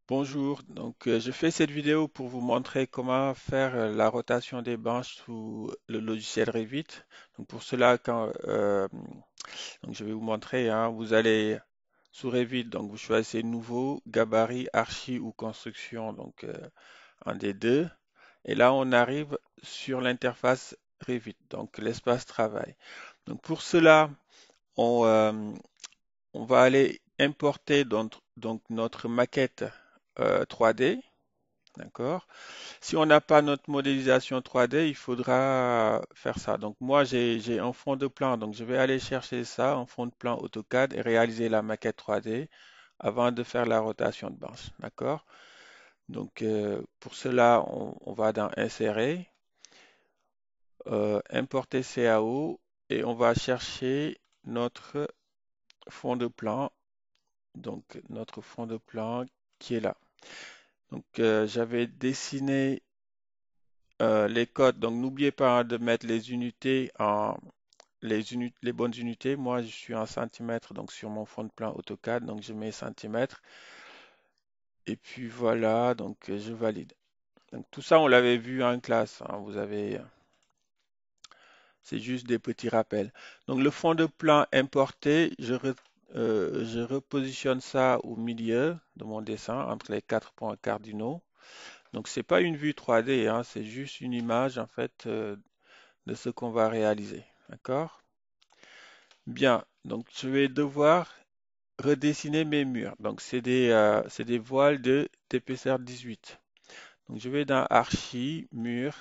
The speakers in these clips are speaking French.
Bonjour, je fais cette vidéo pour vous montrer comment faire la rotation des branches sous le logiciel Revit. Pour cela, je vais vous montrer, hein, vous allez sous Revit, donc vous choisissez Nouveau, Gabarit, Archi ou Construction, un des deux. Et là, on arrive sur l'interface Revit, donc l'espace travail. Pour cela, on, euh, on va aller importer notre maquette 3D. D'accord? Si on n'a pas notre modélisation 3D, il faudra faire ça. Donc moi, j'ai un fond de plan. Donc je vais aller chercher ça, un fond de plan AutoCAD et réaliser la maquette 3D avant de faire la rotation de branche. D'accord? Pour cela, on va dans Insérer, Importer CAO et on va chercher notre fond de plan. Donc notre fond de plan qui est là. J'avais dessiné les codes, donc n'oubliez pas, hein, de mettre les unités les bonnes unités. Moi, je suis en centimètres, donc sur mon fond de plan AutoCAD, donc je mets centimètres. Et puis voilà, je valide. Donc tout ça, on l'avait vu en classe, hein, c'est juste des petits rappels. Donc le fond de plan importé, je repositionne ça au milieu de mon dessin, entre les quatre points cardinaux. Donc c'est pas une vue 3D, hein, c'est juste une image en fait de ce qu'on va réaliser. D'accord? Bien, donc je vais devoir redessiner mes murs. Donc c'est des voiles d'épaisseur 18. Donc je vais dans Archi, mur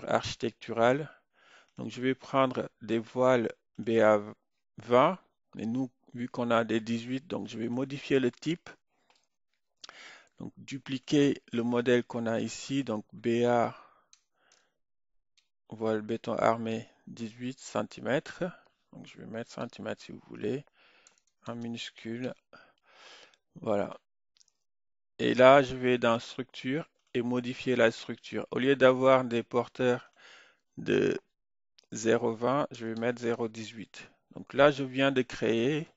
architectural. Donc je vais prendre des voiles BA20. Et nous, vu qu'on a des 18, donc je vais modifier le type. Donc dupliquer le modèle qu'on a ici. Donc BA voile béton armé 18 cm. Donc je vais mettre centimètres si vous voulez, en minuscule. Voilà. Et là, je vais dans structure et modifier la structure. Au lieu d'avoir des porteurs de 0,20, je vais mettre 0,18. Donc là, je viens de créer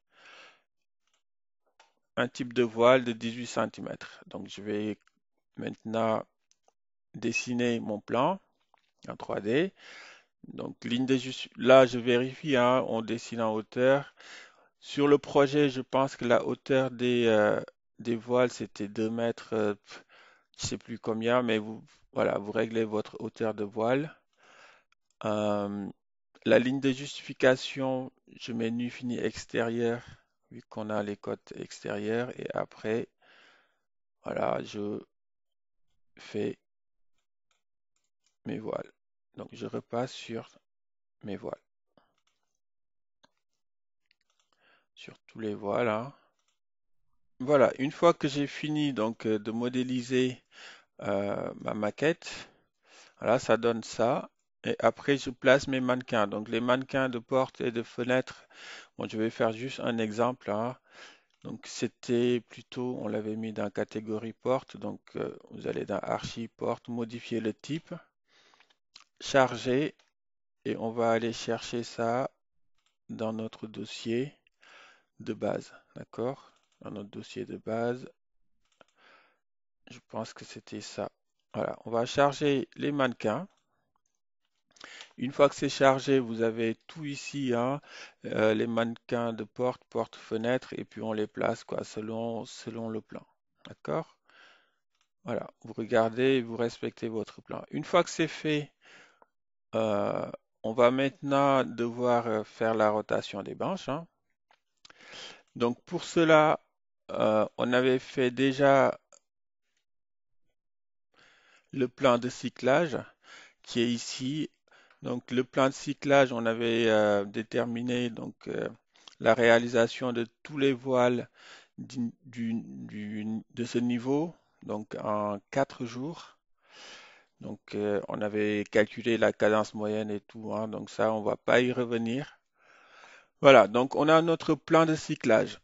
un type de voile de 18 cm. Donc je vais maintenant dessiner mon plan en 3D. Là, je vérifie, hein, on dessine en hauteur. Sur le projet, je pense que la hauteur des voiles, c'était 2 mètres, je sais plus combien, mais voilà, vous réglez votre hauteur de voile. Euh, la ligne de justification, je mets nu fini extérieur, vu qu'on a les codes extérieurs. Et après, voilà, je fais mes voiles. Donc, je repasse sur mes voiles, sur tous les voiles, hein. Voilà, une fois que j'ai fini de modéliser ma maquette, voilà, ça donne ça. Et après, je place mes mannequins. Donc, les mannequins de porte et de fenêtre, bon, je vais faire juste un exemple, hein. Donc, c'était plutôt, on l'avait mis dans catégorie porte. Vous allez dans Archi, porte, modifier le type, charger, et on va aller chercher ça dans notre dossier de base. D'accord? Dans notre dossier de base, je pense que c'était ça. Voilà, on va charger les mannequins. Une fois que c'est chargé, vous avez tout ici, hein, les mannequins de porte, porte-fenêtre, et puis on les place quoi, selon le plan. D'accord? Voilà, vous regardez et vous respectez votre plan. Une fois que c'est fait, euh, on va maintenant devoir faire la rotation des branches, hein. Donc pour cela, on avait fait déjà le plan de cyclage qui est ici. Donc le plan de cyclage, on avait déterminé la réalisation de tous les voiles de ce niveau, donc en 4 jours. On avait calculé la cadence moyenne et tout, hein, donc ça, on va pas y revenir. Voilà, donc on a notre plan de cyclage,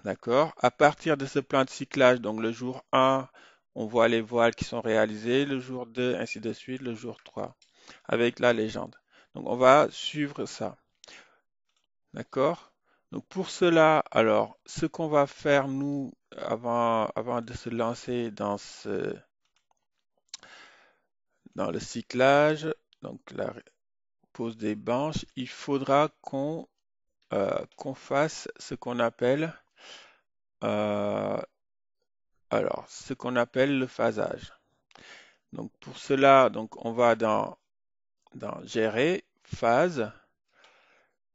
d'accord? À partir de ce plan de cyclage, donc le jour 1, on voit les voiles qui sont réalisées, le jour 2, ainsi de suite, le jour 3, avec la légende. Donc on va suivre ça, d'accord? Donc pour cela, alors, ce qu'on va faire, nous, avant de se lancer dans le cyclage, donc la pose des branches, il faudra qu'on fasse ce qu'on appelle euh, ce qu'on appelle le phasage. Donc pour cela, donc on va dans gérer, phase.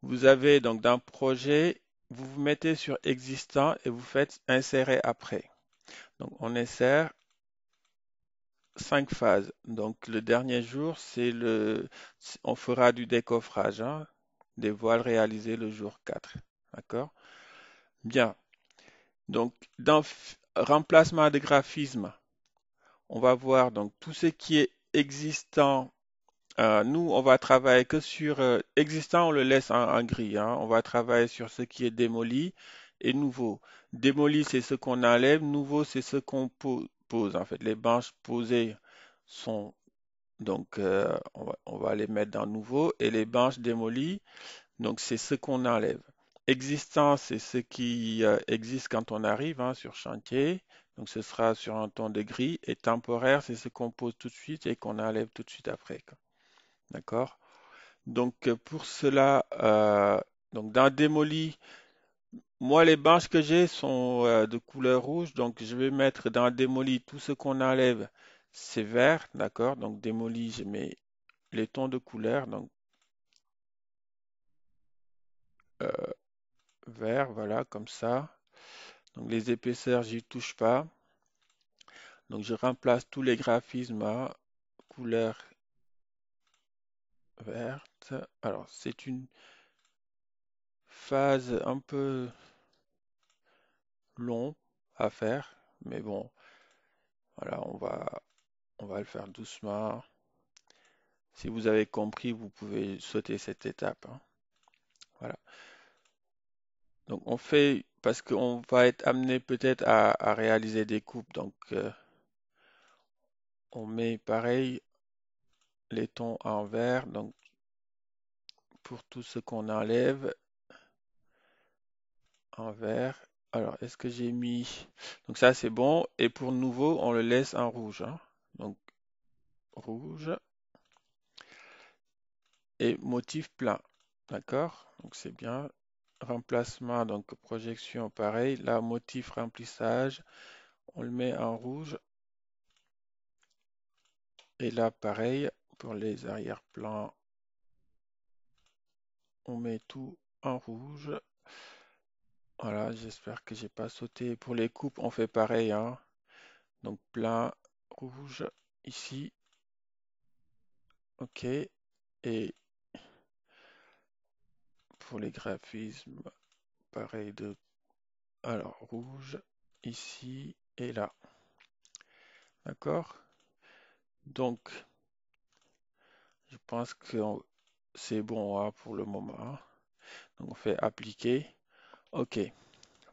Vous avez donc dans projet, vous vous mettez sur existant et vous faites insérer après. Donc on insère 5 phases. Donc le dernier jour, on fera du décoffrage, hein, des voiles réalisées le jour 4. D'accord? Bien. Donc dans remplacement de graphisme, on va voir donc tout ce qui est existant. Nous, on va travailler que sur existant, on le laisse en gris, hein. On va travailler sur ce qui est démoli et nouveau. Démoli, c'est ce qu'on enlève. Nouveau, c'est ce qu'on pose. En fait, les branches posées sont donc on va les mettre dans nouveau et les branches démolies, donc c'est ce qu'on enlève. Existant, c'est ce qui existe quand on arrive, hein, sur chantier. Donc ce sera sur un ton de gris. Et temporaire, c'est ce qu'on pose tout de suite et qu'on enlève tout de suite après, quoi. D'accord? Donc pour cela, donc dans démoli, moi les branches que j'ai sont de couleur rouge, donc je vais mettre dans démoli tout ce qu'on enlève, c'est vert, d'accord? Donc démoli, je mets les tons de couleur, donc euh, vert, voilà, comme ça. Donc les épaisseurs, j'y touche pas. Donc je remplace tous les graphismes à couleur verte. Alors c'est une phase un peu long à faire, mais bon, voilà, on va le faire doucement. Si vous avez compris, vous pouvez sauter cette étape, hein. Voilà. Donc on fait, parce qu'on va être amené peut-être à réaliser des coupes, donc on met pareil les tons en vert, donc pour tout ce qu'on enlève en vert. Alors, est-ce que j'ai mis... Donc ça, c'est bon. Et pour nouveau, on le laisse en rouge, hein. Donc, rouge et motif plein. D'accord? Donc, c'est bien. Remplacement, donc projection, pareil. Là, motif remplissage, on le met en rouge. Et là, pareil, pour les arrière-plans, on met tout en rouge. Voilà, j'espère que j'ai pas sauté. Pour les coupes, on fait pareil, hein. Donc plein rouge ici. OK. Et pour les graphismes, pareil de... Alors rouge ici et là. D'accord? Donc, je pense que c'est bon, hein, pour le moment, hein. Donc on fait appliquer. OK.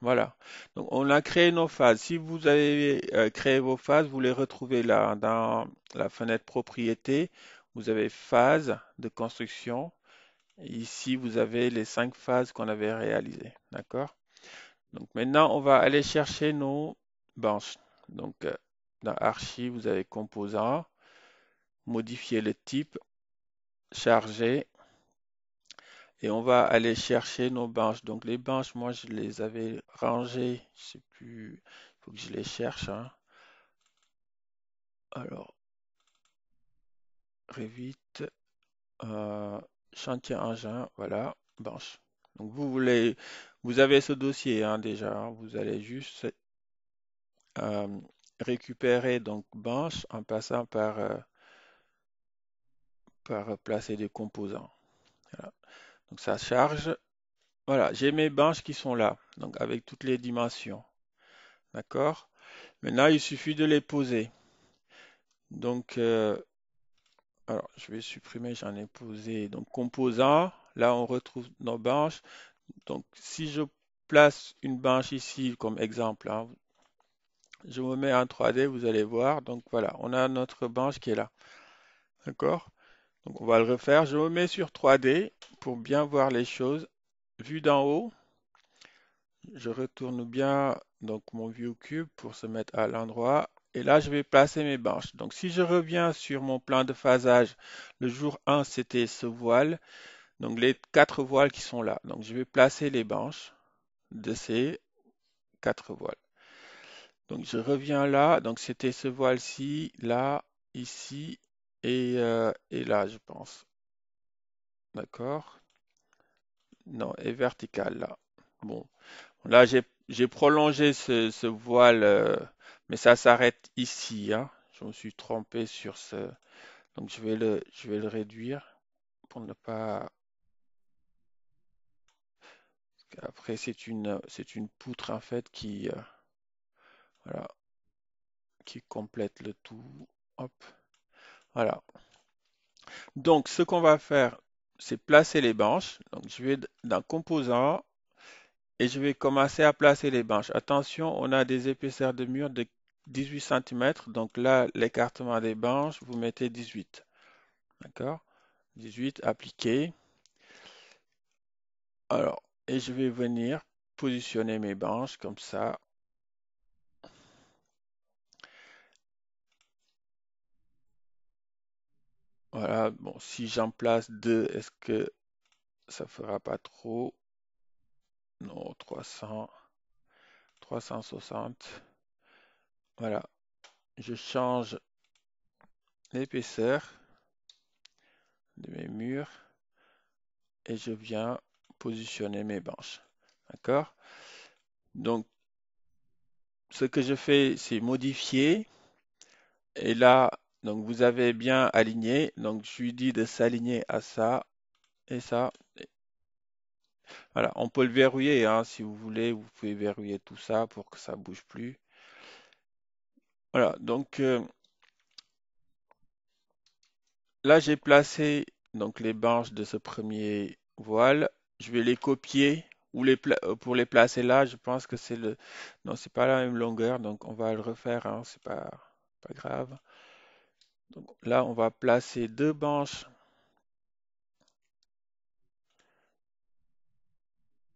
Voilà. Donc on a créé nos phases. Si vous avez créé vos phases, vous les retrouvez là dans la fenêtre propriété. Vous avez phase de construction. Et ici, vous avez les 5 phases qu'on avait réalisées. D'accord? Donc maintenant, on va aller chercher nos branches. Donc dans Archives, vous avez Composants, modifier le type, charger, et on va aller chercher nos branches. Donc les branches, moi, je les avais rangées. Je sais plus, il faut que je les cherche, hein. Alors, Revit, euh, chantier engin, voilà, branche. Donc vous avez ce dossier, hein, déjà, hein. Vous allez juste euh, récupérer donc branche en passant par placer des composants. Voilà. Donc ça charge. Voilà, j'ai mes branches qui sont là, donc avec toutes les dimensions. D'accord? Maintenant, il suffit de les poser. Donc, alors, je vais supprimer, j'en ai posé. Donc, composants, là, on retrouve nos branches. Donc, si je place une branche ici comme exemple, hein, je me mets en 3D, vous allez voir. Donc, voilà, on a notre branche qui est là. D'accord? Donc, on va le refaire. Je me mets sur 3D pour bien voir les choses. Vue d'en haut, je retourne bien donc mon view cube pour se mettre à l'endroit. Et là, je vais placer mes branches. Donc si je reviens sur mon plan de phasage, le jour 1, c'était ce voile. Donc les 4 voiles qui sont là. Donc je vais placer les branches de ces 4 voiles. Donc je reviens là. Donc c'était ce voile-ci, là, ici et là, je pense. D'accord? Non, et vertical là. Bon, là j'ai prolongé ce voile, mais ça s'arrête ici, hein. Je me suis trompé sur ce. Donc je vais le réduire pour ne pas. Après c'est une poutre en fait voilà, qui complète le tout. Hop, voilà. Donc ce qu'on va faire, c'est placer les branches. Donc je vais dans composant. Et je vais commencer à placer les branches. Attention, on a des épaisseurs de mur de 18 cm. Donc là, l'écartement des branches, vous mettez 18. D'accord? 18, appliqué. Alors, et je vais venir positionner mes branches comme ça. Voilà, bon, si j'en place deux, est-ce que ça fera pas trop? Non, 300, 360. Voilà, je change l'épaisseur de mes murs et je viens positionner mes branches. D'accord? Donc, ce que je fais, c'est modifier. Et là, donc vous avez bien aligné. Donc, je lui dis de s'aligner à ça et ça. Voilà, on peut le verrouiller, hein, si vous voulez. Vous pouvez verrouiller tout ça pour que ça bouge plus. Voilà, donc là, j'ai placé donc les branches de ce premier voile. Je vais les copier ou pour les placer là. Je pense que c'est le. Non, c'est pas la même longueur, donc on va le refaire, hein, c'est pas grave. Donc là, on va placer deux branches.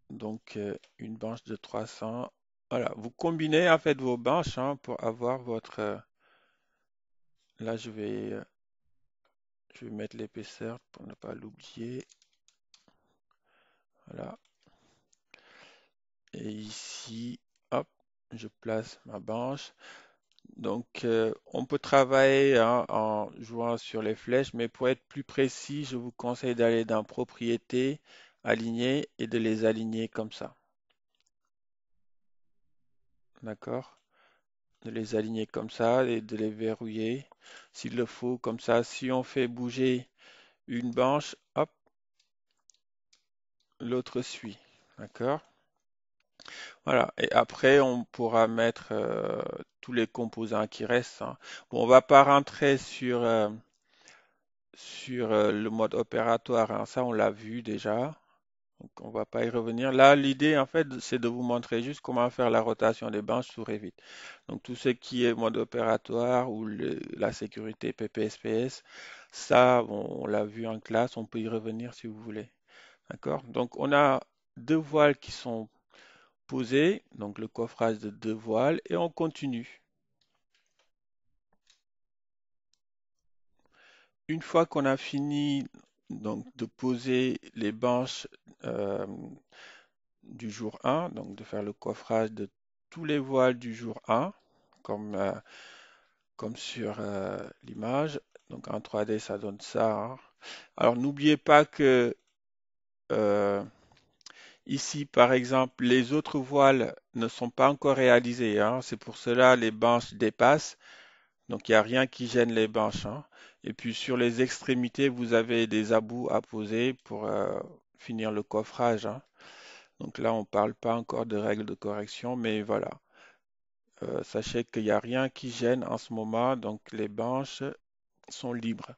Donc une branche de 300. Voilà, vous combinez en fait vos branches, hein, pour avoir votre. Là, je vais mettre l'épaisseur pour ne pas l'oublier. Voilà. Et ici, hop, je place ma branche. Donc, on peut travailler, hein, en jouant sur les flèches, mais pour être plus précis, je vous conseille d'aller dans Propriétés, Aligner et de les aligner comme ça. D'accord? De les aligner comme ça et de les verrouiller s'il le faut. Comme ça, si on fait bouger une branche, hop, l'autre suit. D'accord? Voilà. Et après, on pourra mettre tous les composants qui restent, hein. Bon, on va pas rentrer sur le mode opératoire, hein. Ça, on l'a vu déjà. Donc, on va pas y revenir. Là, l'idée, en fait, c'est de vous montrer juste comment faire la rotation des branches sous Revit. Donc, tout ce qui est mode opératoire ou la sécurité PPSPS, ça, on l'a vu en classe, on peut y revenir si vous voulez. D'accord? Donc, on a deux voiles qui sont posées, donc le coffrage de deux voiles, et on continue. Une fois qu'on a fini donc, de poser les branches euh, du jour 1, donc de faire le coffrage de tous les voiles du jour 1, comme, comme sur l'image. Donc en 3D, ça donne ça, hein. Alors n'oubliez pas que euh, ici, par exemple, les autres voiles ne sont pas encore réalisées, hein. C'est pour cela les branches dépassent. Donc il n'y a rien qui gêne les branches, hein. Et puis sur les extrémités, vous avez des abous à poser pour finir le coffrage, hein. Donc là, on ne parle pas encore de règles de correction, mais voilà. Sachez qu'il n'y a rien qui gêne en ce moment, donc les branches sont libres.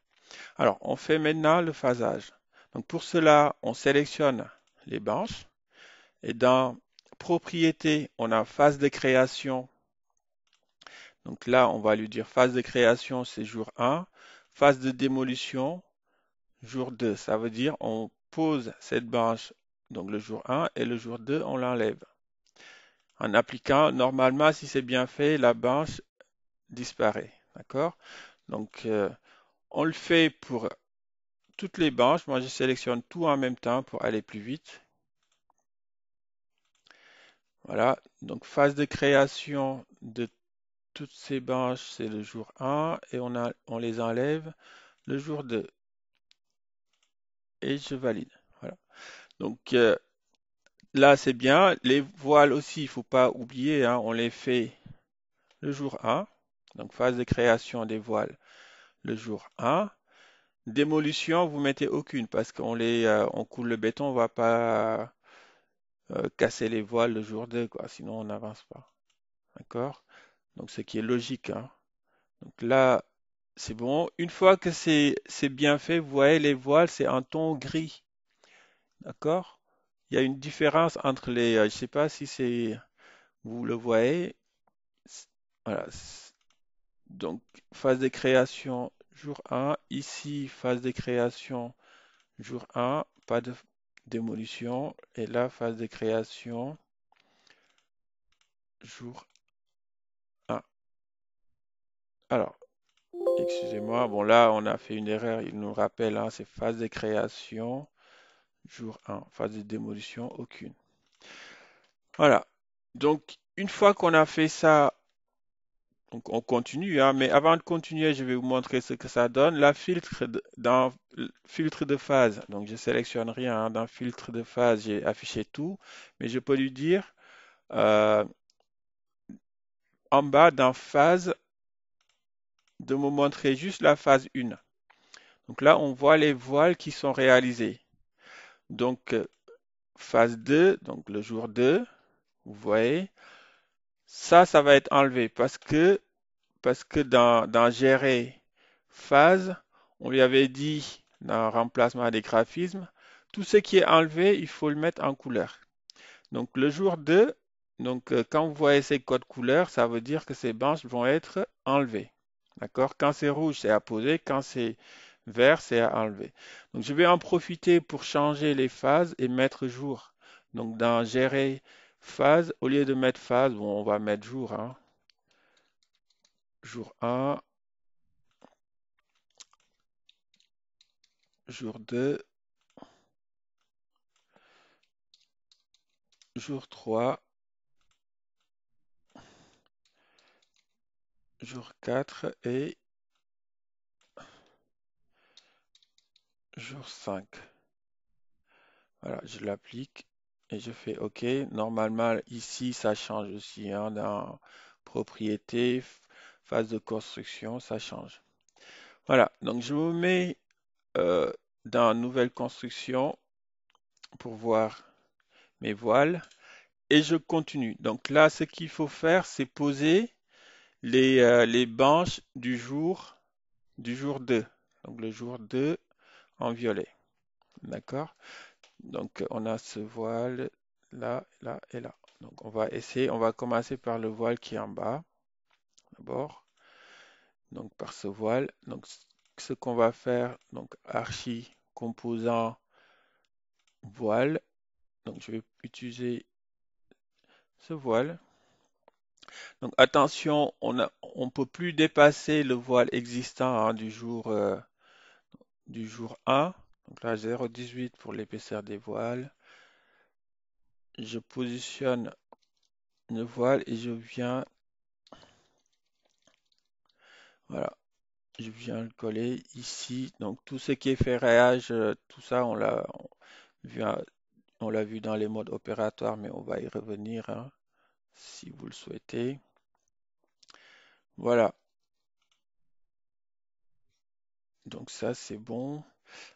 Alors, on fait maintenant le phasage. Donc pour cela, on sélectionne les branches et dans Propriétés, on a phase de création. Donc là, on va lui dire phase de création, c'est jour 1. Phase de démolition, jour 2. Ça veut dire on pose cette branche, donc le jour 1, et le jour 2, on l'enlève. En appliquant, normalement, si c'est bien fait, la branche disparaît. D'accord? Donc, on le fait pour toutes les branches. Moi, je sélectionne tout en même temps pour aller plus vite. Voilà. Donc, phase de création de toutes ces branches, c'est le jour 1 et on les enlève le jour 2 et je valide. Voilà. Donc, là, c'est bien. Les voiles aussi, il ne faut pas oublier, hein, on les fait le jour 1. Donc, phase de création des voiles le jour 1. Démolition, vous mettez aucune parce on coule le béton, on va pas casser les voiles le jour 2, quoi, sinon on n'avance pas. D'accord? Donc ce qui est logique, hein. Donc là, c'est bon. Une fois que c'est bien fait, vous voyez les voiles, c'est un ton gris. D'accord? Il y a une différence entre je sais pas si vous le voyez. Voilà. Donc phase de création jour 1. Ici, phase de création jour 1, pas de démolition. Et là, phase de création, jour 1. Alors, excusez-moi, bon là, on a fait une erreur, il nous rappelle, hein, c'est phase de création, jour 1. Phase de démolition, aucune. Voilà. Donc, une fois qu'on a fait ça, donc on continue, hein, mais avant de continuer, je vais vous montrer ce que ça donne. Dans le filtre de phase, donc je sélectionne rien, hein, dans filtre de phase, j'ai affiché tout, mais je peux lui dire, euh, en bas dans phase, de me montrer juste la phase 1. Donc là, on voit les voiles qui sont réalisées. Donc, phase 2, donc le jour 2, vous voyez, ça va être enlevé parce que dans gérer phase, on lui avait dit dans remplacement des graphismes, tout ce qui est enlevé, il faut le mettre en couleur. Donc le jour 2, donc quand vous voyez ces codes couleurs, ça veut dire que ces branches vont être enlevées. D'accord? Quand c'est rouge, c'est à poser. Quand c'est vert, c'est à enlever. Donc je vais en profiter pour changer les phases et mettre jour. Donc dans gérer phase, au lieu de mettre phase, bon, on va mettre jour, hein. Jour 1, jour 2, jour 3, jour 4 et jour 5. Voilà, je l'applique et je fais OK. Normalement, ici, ça change aussi, hein, dans propriété, phase de construction, ça change. Voilà, donc je me mets dans nouvelle construction pour voir mes voiles et je continue. Donc là, ce qu'il faut faire, c'est poser les branches du jour 2. Donc le jour 2 en violet. D'accord? Donc, on a ce voile là, là et là. Donc, on va commencer par le voile qui est en bas, d'abord. Donc, par ce voile. Donc, ce qu'on va faire, donc, archi composant voile. Donc, je vais utiliser ce voile. Donc, attention, on peut plus dépasser le voile existant, hein, du jour 1. Donc là, 0,18 pour l'épaisseur des voiles. Je positionne le voile et je viens, voilà, je viens le coller ici. Donc tout ce qui est ferrage, tout ça, vu, on l'a vu dans les modes opératoires, mais on va y revenir, hein, si vous le souhaitez. Voilà. Donc ça, c'est bon.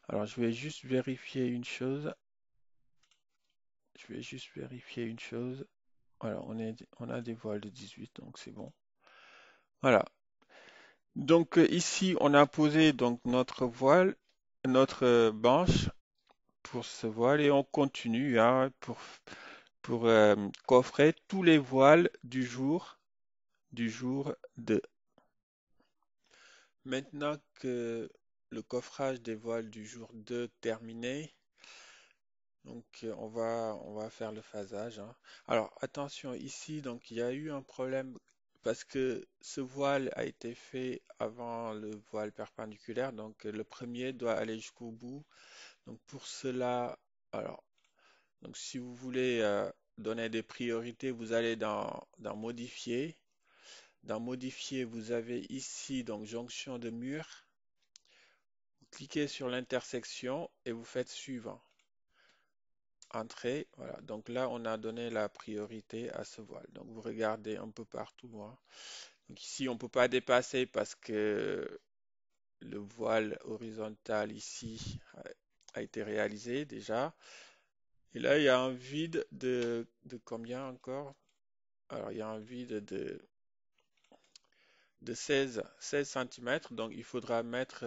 Alors je vais juste vérifier une chose. Je vais juste vérifier une chose. Voilà, on a des voiles de 18, donc c'est bon. Voilà. Donc ici, on a posé donc notre voile, notre branche pour ce voile et on continue, hein, pour coffrer tous les voiles du jour 2. Maintenant que le coffrage des voiles du jour 2 terminé, Donc on va faire le phasage, hein. Alors attention ici, donc il y a eu un problème parce que ce voile a été fait avant le voile perpendiculaire, donc le premier doit aller jusqu'au bout. Donc pour cela, alors donc si vous voulez donner des priorités, vous allez dans modifier. Dans modifier, vous avez ici donc jonction de mur. Vous cliquez sur l'intersection et vous faites suivant. Entrée, voilà. Donc là, on a donné la priorité à ce voile. Donc vous regardez un peu partout, hein. Donc ici, on ne peut pas dépasser parce que le voile horizontal ici a été réalisé déjà. Et là, il y a un vide de combien encore? Alors, il y a un vide de 16 cm. Donc, il faudra mettre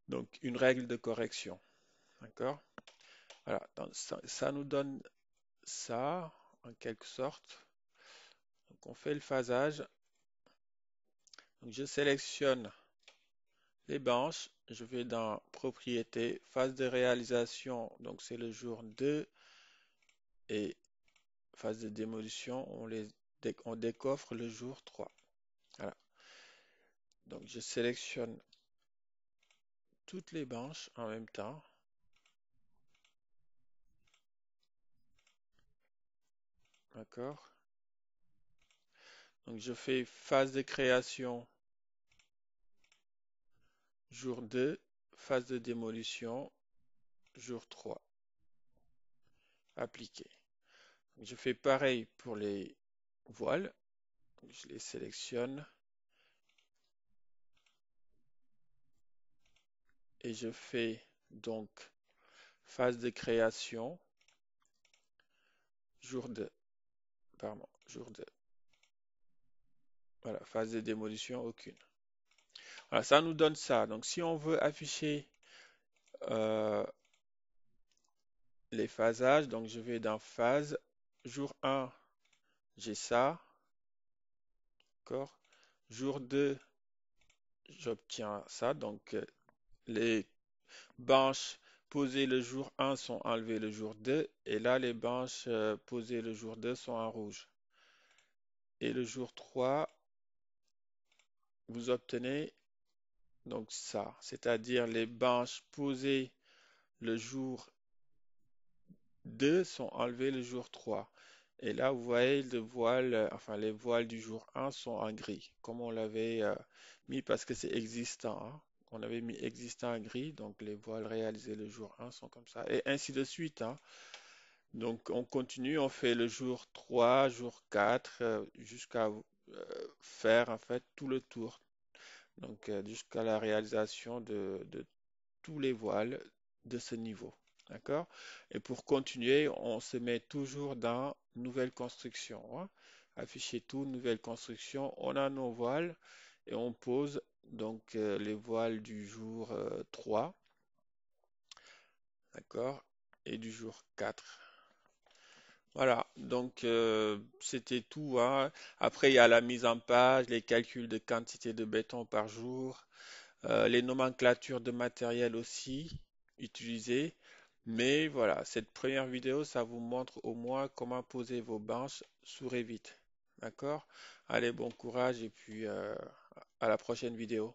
donc une règle de correction. D'accord? Voilà. Donc, ça nous donne ça, en quelque sorte. Donc on fait le phasage. Donc je sélectionne les branches. Je vais dans propriétés, phase de réalisation. Donc c'est le jour 2 et phase de démolition. On décoffre le jour 3. Voilà. Donc je sélectionne toutes les branches en même temps. D'accord. Donc je fais phase de création jour 2, phase de démolition jour 3. Appliqué. Je fais pareil pour les voiles. Je les sélectionne et je fais donc phase de création, jour 2, pardon, jour 2. Voilà, phase de démolition, aucune. Voilà, ça nous donne ça. Donc si on veut afficher euh, les phasages, donc je vais dans phase, jour 1, j'ai ça, d'accord. Jour 2, j'obtiens ça. Donc les branches posées le jour 1 sont enlevées le jour 2. Et là, les branches posées le jour 2 sont en rouge. Et le jour 3, vous obtenez donc ça, c'est-à-dire les branches posées le jour 2 sont enlevées le jour 3. Et là, vous voyez, enfin, les voiles du jour 1 sont en gris, comme on l'avait mis parce que c'est existant, hein. On avait mis existant en gris, donc les voiles réalisées le jour 1 sont comme ça, et ainsi de suite, hein. Donc on continue, on fait le jour 3, jour 4, jusqu'à faire en fait tout le tour. Donc jusqu'à la réalisation de tous les voiles de ce niveau. D'accord? Et pour continuer, on se met toujours dans nouvelle construction, hein. Afficher tout, nouvelle construction. On a nos voiles et on pose donc les voiles du jour 3, d'accord? Et du jour 4. Voilà, donc c'était tout, hein. Après, il y a la mise en page, les calculs de quantité de béton par jour, les nomenclatures de matériel aussi utilisées. Mais voilà, cette première vidéo, ça vous montre au moins comment poser vos branches sous Revit. D'accord? Allez, bon courage et puis à la prochaine vidéo.